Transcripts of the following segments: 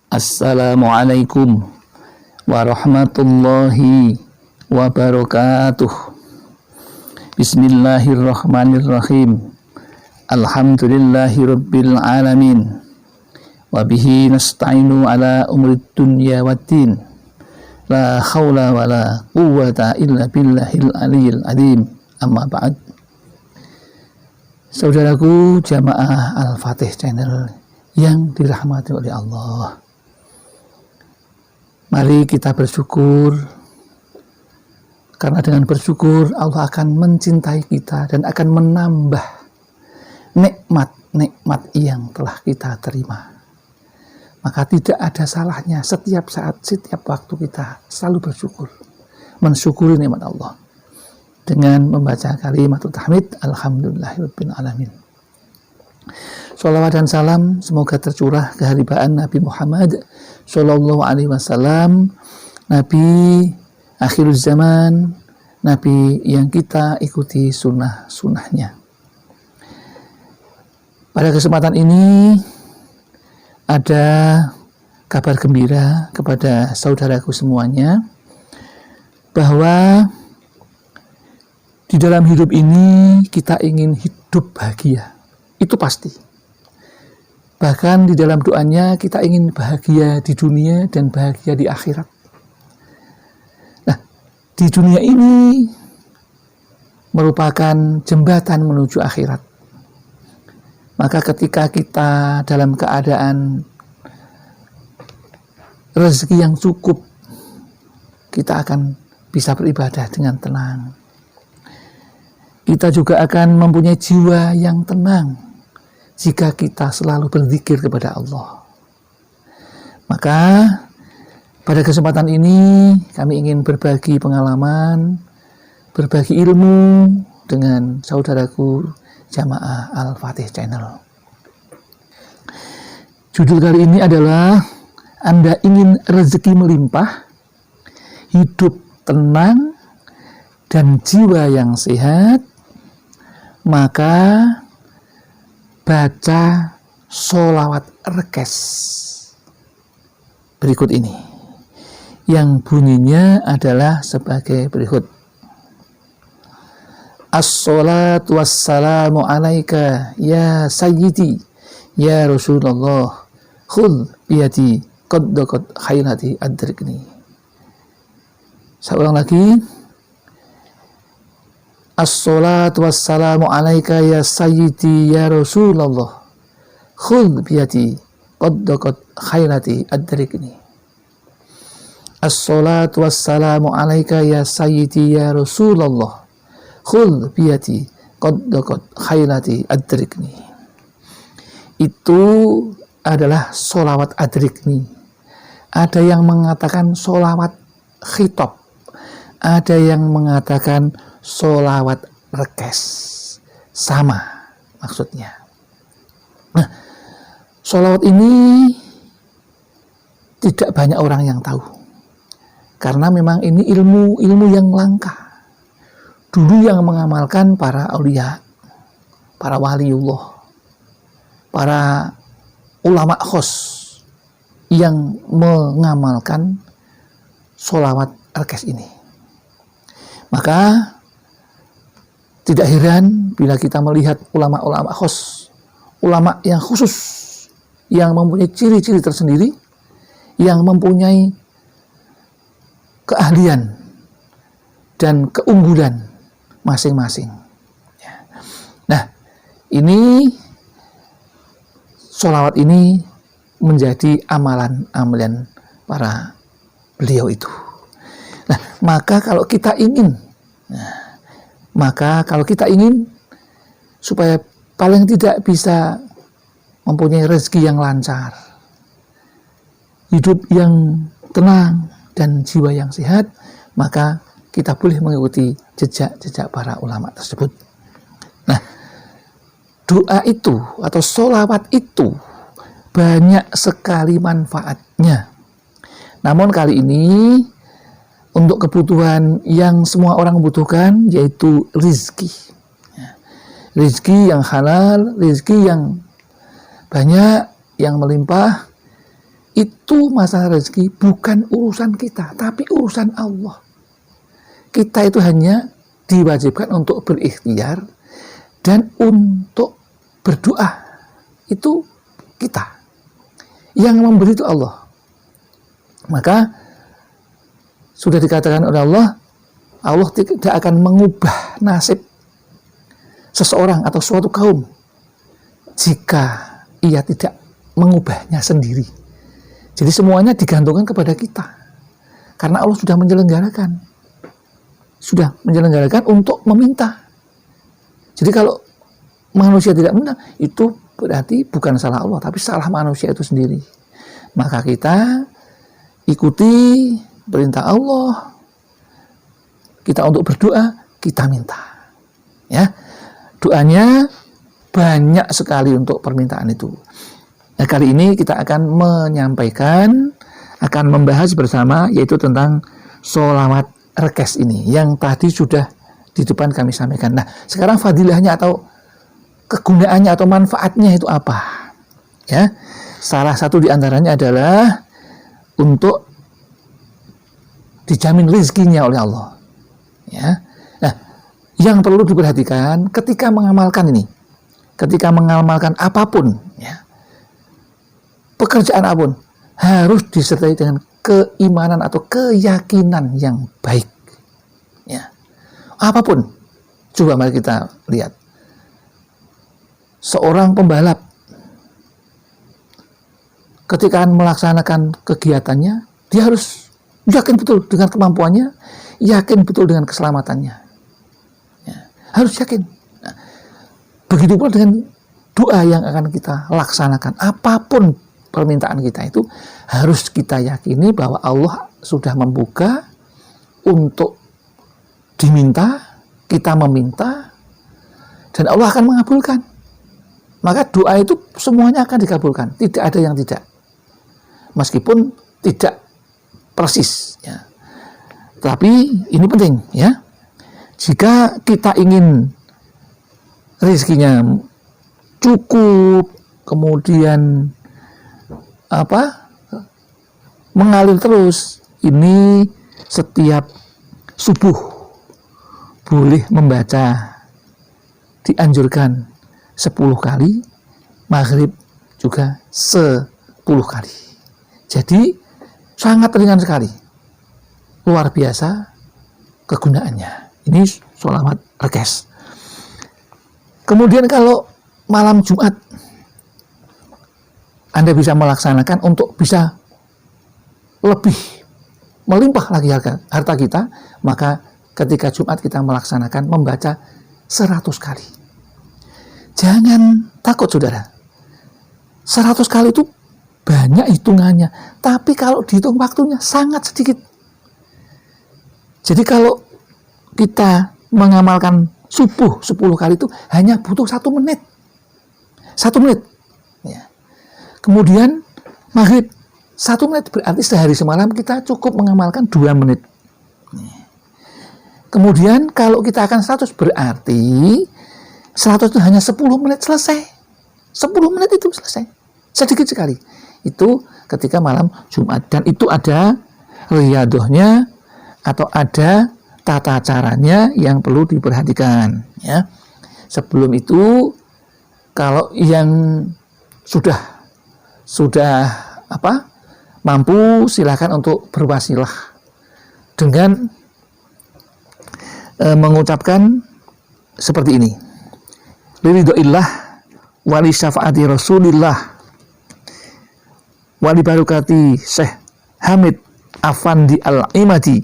Assalamualaikum warahmatullahi wabarakatuh. Bismillahirrahmanirrahim. Alhamdulillahirabbil alamin. Wa bihi nasta'inu ala umrid dunya waddin. La haula wala quwwata illa billahil aliyyil azim. Amma ba'd. Saudaraku jamaah Al-Fatih Channel yang dirahmati oleh Allah, mari kita bersyukur, karena dengan bersyukur Allah akan mencintai kita dan akan menambah nikmat-nikmat yang telah kita terima. Maka tidak ada salahnya setiap saat, setiap waktu kita selalu bersyukur, mensyukuri nikmat Allah dengan membaca kalimat tahmid alhamdulillahirabbil alamin. Sholawat dan salam semoga tercurah keharibaan Nabi Muhammad Sallallahu Alaihi Wasallam, Nabi akhir zaman, Nabi yang kita ikuti sunnah-sunnahnya. Pada kesempatan ini ada kabar gembira kepada saudaraku semuanya, bahwa di dalam hidup ini kita ingin hidup bahagia, itu pasti. Bahkan di dalam doanya kita ingin bahagia di dunia dan bahagia di akhirat. Nah, di dunia ini merupakan jembatan menuju akhirat. Maka ketika kita dalam keadaan rezeki yang cukup, kita akan bisa beribadah dengan tenang. Kita juga akan mempunyai jiwa yang tenang jika kita selalu berzikir kepada Allah. Maka pada kesempatan ini kami ingin berbagi pengalaman, berbagi ilmu dengan saudaraku jamaah Al-Fatih Channel. Judul kali ini adalah Anda ingin rezeki melimpah, hidup tenang, dan jiwa yang sehat, maka baca sholawat rekes berikut ini, yang bunyinya adalah sebagai berikut. As-salatu wassalamu alaika ya sayyidi ya Rasulullah, khudh biyadi qad khairati adrikni. Saya ulang lagi. As-salatu wassalamu alaika ya sayyidi ya Rasulullah, khudh biyadi qad khairati adrikni. As-salatu wassalamu alaika ya sayyidi ya Rasulullah, khudh biyadi qad khairati adrikni. Itu adalah sholawat adrikni. Ada yang mengatakan sholawat khitab, ada yang mengatakan sholawat rekes, sama maksudnya. Nah, sholawat ini tidak banyak orang yang tahu, karena memang ini ilmu yang langka. Dulu yang mengamalkan para aulia, para waliullah, para ulama khos yang mengamalkan sholawat rekes ini. Maka tidak heran bila kita melihat ulama-ulama khos, ulama yang khusus, yang mempunyai ciri-ciri tersendiri, yang mempunyai keahlian dan keunggulan masing-masing. Nah, ini sholawat ini menjadi amalan-amalan para beliau itu. Nah, maka kalau kita ingin supaya paling tidak bisa mempunyai rezeki yang lancar, hidup yang tenang, dan jiwa yang sehat, maka kita boleh mengikuti jejak-jejak para ulama tersebut. Nah, doa itu atau sholawat itu banyak sekali manfaatnya. Namun kali ini untuk kebutuhan yang semua orang butuhkan, yaitu rizki. Rizki yang halal, rizki yang banyak, yang melimpah, itu masalah rezeki bukan urusan kita, tapi urusan Allah. Kita itu hanya diwajibkan untuk berikhtiar dan untuk berdoa. Itu kita. Yang memberi itu Allah. Maka sudah dikatakan oleh Allah, Allah tidak akan mengubah nasib seseorang atau suatu kaum jika ia tidak mengubahnya sendiri. Jadi semuanya digantungkan kepada kita. Karena Allah sudah menyelenggarakan. Sudah menyelenggarakan untuk meminta. Jadi kalau manusia tidak minta, itu berarti bukan salah Allah, tapi salah manusia itu sendiri. Maka kita ikuti perintah Allah. Kita untuk berdoa, kita minta. Ya. Doanya banyak sekali untuk permintaan itu. Nah, kali ini kita akan menyampaikan, akan membahas bersama, yaitu tentang sholawat rekes ini, yang tadi sudah di depan kami sampaikan. Nah, sekarang fadilahnya atau kegunaannya atau manfaatnya itu apa? Ya, salah satu diantaranya adalah untuk dijamin rezekinya oleh Allah. Ya, nah, yang perlu diperhatikan ketika mengamalkan ini, ketika mengamalkan apapun, ya, pekerjaan apapun harus disertai dengan keimanan atau keyakinan yang baik. Ya. Apapun. Coba mari kita lihat. Seorang pembalap ketika melaksanakan kegiatannya, dia harus yakin betul dengan kemampuannya, yakin betul dengan keselamatannya. Ya. Harus yakin. Nah, begitu pula dengan doa yang akan kita laksanakan. Apapun permintaan kita itu harus kita yakini bahwa Allah sudah membuka untuk diminta, kita meminta, dan Allah akan mengabulkan. Maka doa itu semuanya akan dikabulkan, tidak ada yang tidak. Meskipun tidak persis, ya. Tapi ini penting, ya. Jika kita ingin rezekinya cukup, kemudian mengalir terus, ini setiap subuh boleh membaca, dianjurkan 10 kali, maghrib juga 10 kali. Jadi sangat ringan sekali, luar biasa kegunaannya. Ini sholawat rekes. Kemudian kalau malam Jumat Anda bisa melaksanakan untuk bisa lebih melimpah lagi harta kita, maka ketika Jumat kita melaksanakan membaca 100 kali. Jangan takut, saudara. 100 kali itu banyak hitungannya, tapi kalau dihitung waktunya sangat sedikit. Jadi kalau kita mengamalkan subuh 10 kali itu hanya butuh 1 menit. 1 menit. Ya. Kemudian maghrib 1 menit, berarti sehari semalam kita cukup mengamalkan 2 menit. Kemudian kalau kita akan 100, berarti 100 itu hanya 10 menit selesai. 10 menit itu selesai. Sedikit sekali. Itu ketika malam Jumat. Dan itu ada riyadohnya atau ada tata caranya yang perlu diperhatikan. Ya. Sebelum itu, kalau yang sudah mampu, silakan untuk berwasilah dengan mengucapkan seperti ini: liridhoillah wali syafaati rasulillah wali barokati Syekh Hamid Afandi Al-Imadi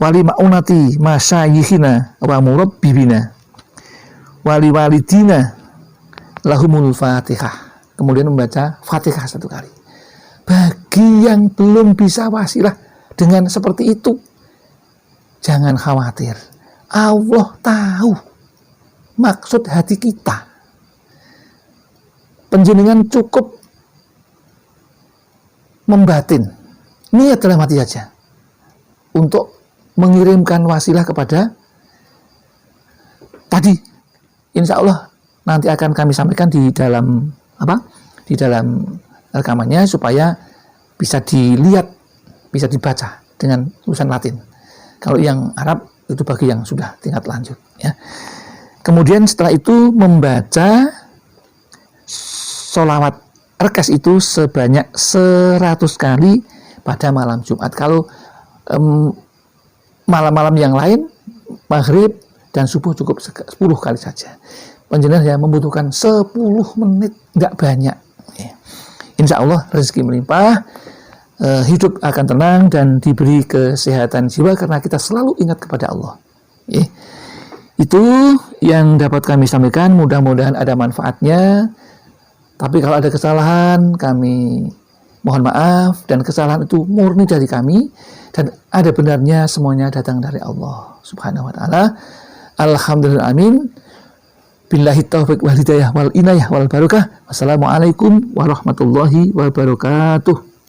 wali ma'unati masyayikhina wa murabbibina wali walidina lahumul fatihah. Kemudian membaca Fatihah 1 kali. Bagi yang belum bisa wasilah dengan seperti itu, jangan khawatir. Allah tahu maksud hati kita. Panjenengan cukup membatin, niat dalam hati saja untuk mengirimkan wasilah kepada tadi. Insya Allah nanti akan kami sampaikan di dalam rekamannya supaya bisa dilihat, bisa dibaca dengan tulisan Latin. Kalau yang Arab itu bagi yang sudah tingkat lanjut ya. Kemudian setelah itu membaca sholawat rekes itu sebanyak 100 kali pada malam Jumat. Kalau malam-malam yang lain, maghrib dan subuh cukup 10 kali saja. Panjenengan ya membutuhkan 10 menit, nggak banyak. Insya Allah rezeki melimpah, hidup akan tenang dan diberi kesehatan jiwa karena kita selalu ingat kepada Allah. Itu yang dapat kami sampaikan, mudah-mudahan ada manfaatnya. Tapi kalau ada kesalahan, kami mohon maaf, dan kesalahan itu murni dari kami, dan ada benarnya semuanya datang dari Allah Subhanahu wa ta'ala. Alhamdulillah, amin. Billahi taufiq wal hidayah wal inayah wal barakah. Wassalamualaikum warahmatullahi wabarakatuh.